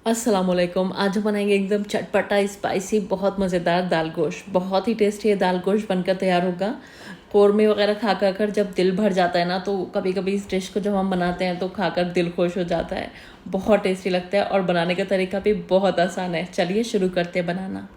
अस्सलामुअलैकुम। आज हम बनाएंगे एकदम चटपटा स्पाइसी बहुत मज़ेदार दाल गोश्त। बहुत ही टेस्टी ये दाल गोश्त बनकर तैयार होगा। कौरमे वगैरह खा कर जब दिल भर जाता है ना, तो कभी कभी इस डिश को जब हम बनाते हैं तो खाकर दिल खुश हो जाता है। बहुत टेस्टी लगता है और बनाने का तरीका भी बहुत आसान है। चलिए शुरू करते हैं बनाना।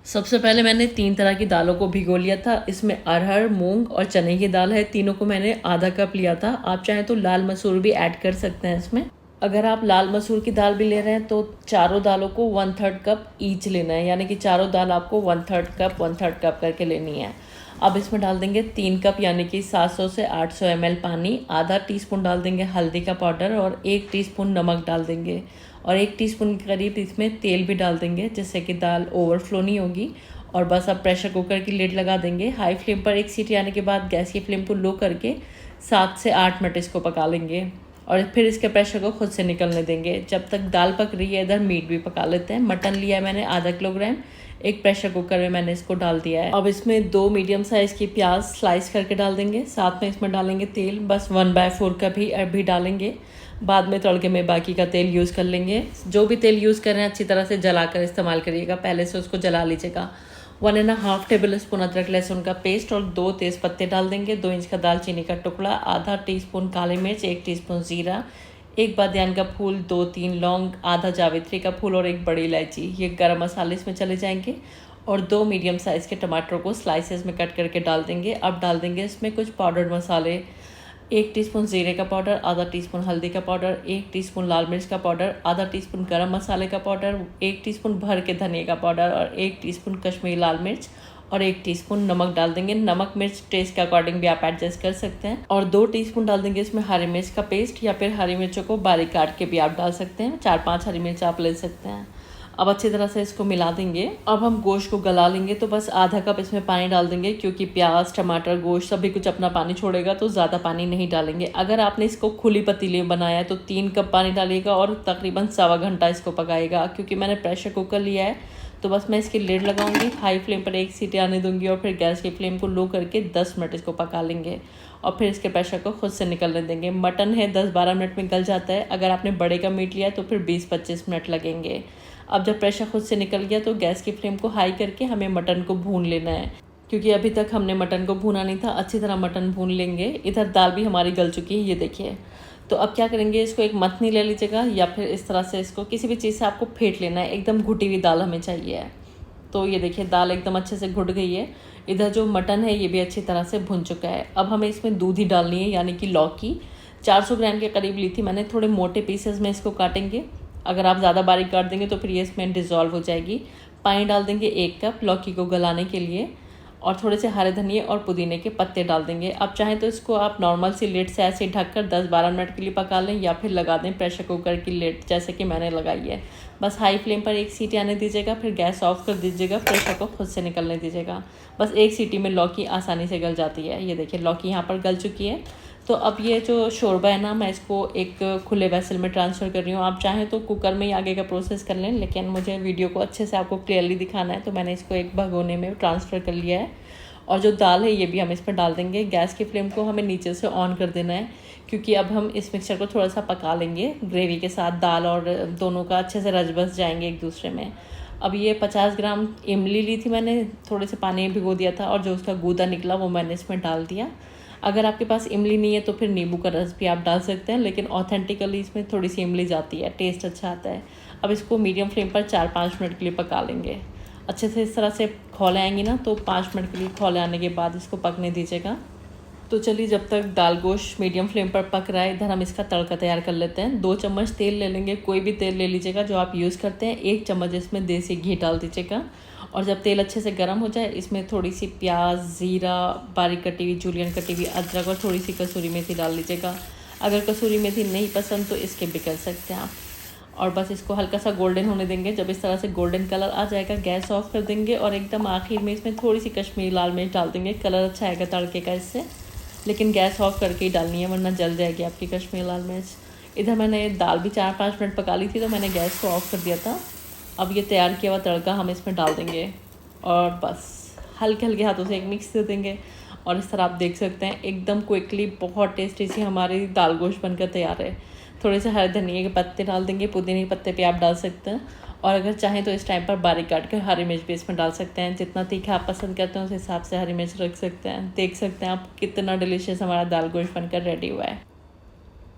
सबसे पहले मैंने 3 तरह की दालों को भिगो लिया था। इसमें अरहर, मूंग और चने की दाल है। तीनों को मैंने आधा कप लिया था। आप चाहें तो लाल मसूर भी ऐड कर सकते हैं इसमें। अगर आप लाल मसूर की दाल भी ले रहे हैं तो चारों दालों को 1/3 कप ईच लेना है, यानी कि चारों दाल आपको 1/3 कप करके लेनी है। अब इसमें डाल देंगे 3 कप यानी कि 700 से 800 ml पानी। आधा टीस्पून डाल देंगे हल्दी का पाउडर और 1 टीस्पून नमक डाल देंगे और 1 टीस्पून के करीब इसमें तेल भी डाल देंगे, जिससे कि दाल ओवरफ्लो नहीं होगी। और बस अब प्रेशर कुकर की लिड लगा देंगे। हाई फ्लेम पर 1 सीटी आने के बाद गैस की फ्लेम को लो करके 7 से 8 मिनट इसको पका लेंगे और फिर इसके प्रेशर को खुद से निकलने देंगे। जब तक दाल पक रही है इधर मीट भी पका लेते हैं। मटन लिया है मैंने आधा किलोग्राम। एक प्रेशर कुकर में मैंने इसको डाल दिया है। अब इसमें 2 मीडियम साइज़ की प्याज स्लाइस करके डाल देंगे। साथ में इसमें डालेंगे तेल, बस 1/4 का भी डालेंगे। बाद में तड़के में बाकी का तेल यूज़ कर लेंगे। जो भी तेल यूज़ कर रहे हैं अच्छी तरह से जलाकर इस्तेमाल करिएगा, पहले से उसको जला लीजिएगा। 1.5 टेबल स्पून अदरक लहसुन का पेस्ट और 2 तेज़ पत्ते डाल देंगे। 2 इंच का दालचीनी का टुकड़ा, आधा टीस्पून काली मिर्च, 1 टीस्पून ज़ीरा, 1 बादियान का फूल, 2-3 लौंग, आधा जावित्री का फूल और 1 बड़ी इलायची। ये गरम मसाले इसमें चले जाएंगे और 2 मीडियम साइज़ के टमाटर को स्लाइसेस में कट करके डाल देंगे। अब डाल देंगे इसमें कुछ पाउडर्ड मसाले। 1 टीस्पून ज़ीरे का पाउडर, आधा टीस्पून हल्दी का पाउडर, 1 टीस्पून लाल मिर्च का पाउडर, आधा टीस्पून गरम मसाले का पाउडर, 1 टीस्पून भर के धनिया का पाउडर और 1 टीस्पून कश्मीरी लाल मिर्च और 1 टीस्पून नमक डाल देंगे। नमक मिर्च टेस्ट के अकॉर्डिंग भी आप एडजस्ट कर सकते हैं। और 2 टीस्पून डाल देंगे इसमें हरी मिर्च का पेस्ट, या फिर हरी मिर्चों को बारीक काट के भी आप डाल सकते हैं। 4-5 हरी मिर्च आप ले सकते हैं। अब अच्छी तरह से इसको मिला देंगे। अब हम गोश्त को गला लेंगे, तो बस आधा कप इसमें पानी डाल देंगे, क्योंकि प्याज, टमाटर, गोश्त सभी कुछ अपना पानी छोड़ेगा, तो ज़्यादा पानी नहीं डालेंगे। अगर आपने इसको खुली पतीली में बनाया है तो 3 कप पानी डालिएगा और तकरीबन 1.25 घंटा इसको पकाएगा। क्योंकि मैंने प्रेशर कुकर लिया है तो बस मैं इसकी लिड लगाऊंगी, हाई फ्लेम पर 1 सीटी आने दूंगी और फिर गैस की फ्लेम को लो करके 10 मिनट इसको पका लेंगे और फिर इसके प्रेशर को खुद से निकलने देंगे। मटन है 10-12 मिनट में गल जाता है। अगर आपने बड़े का मीट लिया है तो फिर 20-25 मिनट लगेंगे। अब जब प्रेशर खुद से निकल गया तो गैस की फ्लेम को हाई करके हमें मटन को भून लेना है, क्योंकि अभी तक हमने मटन को भूना नहीं था। अच्छी तरह मटन भून लेंगे। इधर दाल भी हमारी गल चुकी है, ये देखिए। तो अब क्या करेंगे, इसको एक मथनी ले लीजिएगा या फिर इस तरह से इसको किसी भी चीज़ से आपको फेंट लेना है। एकदम घुटी हुई दाल हमें चाहिए। तो ये देखिए दाल एकदम अच्छे से घुट गई है। इधर जो मटन है ये भी अच्छी तरह से भुन चुका है। अब हमें इसमें दूधी डालनी है, यानी कि लौकी। 400 ग्राम के करीब ली थी मैंने। थोड़े मोटे पीसेस में इसको काटेंगे। अगर आप ज़्यादा बारीक काट देंगे तो फिर ये इसमें डिज़ोल्व हो जाएगी। पानी डाल देंगे 1 कप लौकी को गलाने के लिए और थोड़े से हरे धनिए और पुदीने के पत्ते डाल देंगे। अब चाहें तो इसको आप नॉर्मल सी लिड से ऐसे ढककर 10-12 मिनट के लिए पका लें, या फिर लगा दें प्रेशर कुकर की लिड, जैसे कि मैंने लगाई है। बस हाई फ्लेम पर 1 सीटी आने दीजिएगा, फिर गैस ऑफ कर दीजिएगा, प्रेशर को खुद से निकलने दीजिएगा। बस 1 सीटी में लौकी आसानी से गल जाती है। ये देखिए लौकी यहाँ पर गल चुकी है। तो अब ये जो शोरबा है ना, मैं इसको एक खुले वेसल में ट्रांसफ़र कर रही हूँ। आप चाहें तो कुकर में ही आगे का प्रोसेस कर लें, लेकिन मुझे वीडियो को अच्छे से आपको क्लियरली दिखाना है तो मैंने इसको एक भगोने में ट्रांसफ़र कर लिया है। और जो दाल है ये भी हम इस पर डाल देंगे। गैस की फ्लेम को हमें नीचे से ऑन कर देना है, क्योंकि अब हम इस मिक्सचर को थोड़ा सा पका लेंगे ग्रेवी के साथ। दाल और दोनों का अच्छे से रच बस जाएंगे एक दूसरे में। अब ये 50 ग्राम इमली ली थी मैंने, थोड़े से पानी में भिगो दिया था और जो उसका गूदा निकला वो मैंने इसमें डाल दिया। अगर आपके पास इमली नहीं है तो फिर नींबू का रस भी आप डाल सकते हैं, लेकिन ऑथेंटिकली इसमें थोड़ी सी इमली जाती है, टेस्ट अच्छा आता है। अब इसको मीडियम फ्लेम पर 4-5 मिनट के लिए पका लेंगे। अच्छे से इस तरह से खौले आएंगी ना, तो 5 मिनट के लिए खौले आने के बाद इसको पकने दीजिएगा। तो चलिए जब तक दाल गोश्त मीडियम फ्लेम पर पक रहा है, इधर हम इसका तड़का तैयार कर लेते हैं। 2 चम्मच तेल ले लेंगे, कोई भी तेल ले लीजिएगा जो आप यूज़ करते हैं। 1 चम्मच इसमें देसी घी डाल दीजिएगा और जब तेल अच्छे से गर्म हो जाए इसमें थोड़ी सी प्याज, ज़ीरा, बारीक कटी हुई जूलियन कटी हुई अदरक और थोड़ी सी कसूरी मेथी डाल लीजिएगा। अगर कसूरी मेथी नहीं पसंद तो इसके भी कर सकते हैं आप। और बस इसको हल्का सा गोल्डन होने देंगे। जब इस तरह से गोल्डन कलर आ जाएगा गैस ऑफ कर देंगे और एकदम आखिर में इसमें थोड़ी सी कश्मीरी लाल मिर्च डाल देंगे। कलर अच्छा आएगा तड़के का इससे, लेकिन गैस ऑफ करके ही डालनी है वरना जल जाएगी आपकी कश्मीरी लाल मिर्च। इधर मैंने दाल भी 4-5 मिनट पका ली थी तो मैंने गैस को ऑफ कर दिया था। अब ये तैयार किया हुआ तड़का हम इसमें डाल देंगे और बस हल्के हल्के हाथों से एक मिक्स दे देंगे। और इस तरह आप देख सकते हैं एकदम क्विकली बहुत टेस्टी सी हमारी दाल गोश्त बनकर तैयार है। थोड़े से हरे धनिया के पत्ते डाल देंगे, पुदीने के पत्ते भी आप डाल सकते हैं। और अगर चाहें तो इस टाइम पर बारीक काट कर हरी मिर्च भी इसमें डाल सकते हैं। जितना तीखा आप पसंद करते हैं उस हिसाब से हरी मिर्च रख सकते हैं। देख सकते हैं आप कितना डिलीशियस हमारा दाल गोश्त बनकर रेडी हुआ है।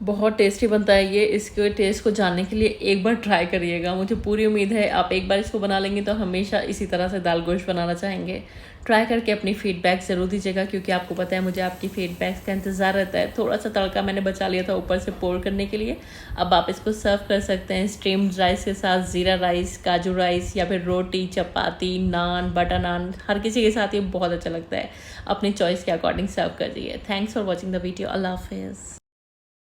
बहुत टेस्टी बनता है ये। इसके टेस्ट को जानने के लिए एक बार ट्राई करिएगा। मुझे पूरी उम्मीद है आप एक बार इसको बना लेंगे तो हमेशा इसी तरह से दाल गोश्त बनाना चाहेंगे। ट्राई करके अपनी फीडबैक ज़रूर दीजिएगा, क्योंकि आपको पता है मुझे आपकी फीडबैक्स का इंतज़ार रहता है। थोड़ा सा तड़का मैंने बचा लिया था ऊपर से पोर करने के लिए। अब आप इसको सर्व कर सकते हैं स्टीम्ड राइस के साथ, ज़ीरा राइस, काजू राइस, या फिर रोटी, चपाती, नान, बटर नान, हर किसी के साथ ये बहुत अच्छा लगता है। अपनी चॉइस के अकॉर्डिंग सर्व करिए। Thanks for watching the video. अल्लाह हाफिज़।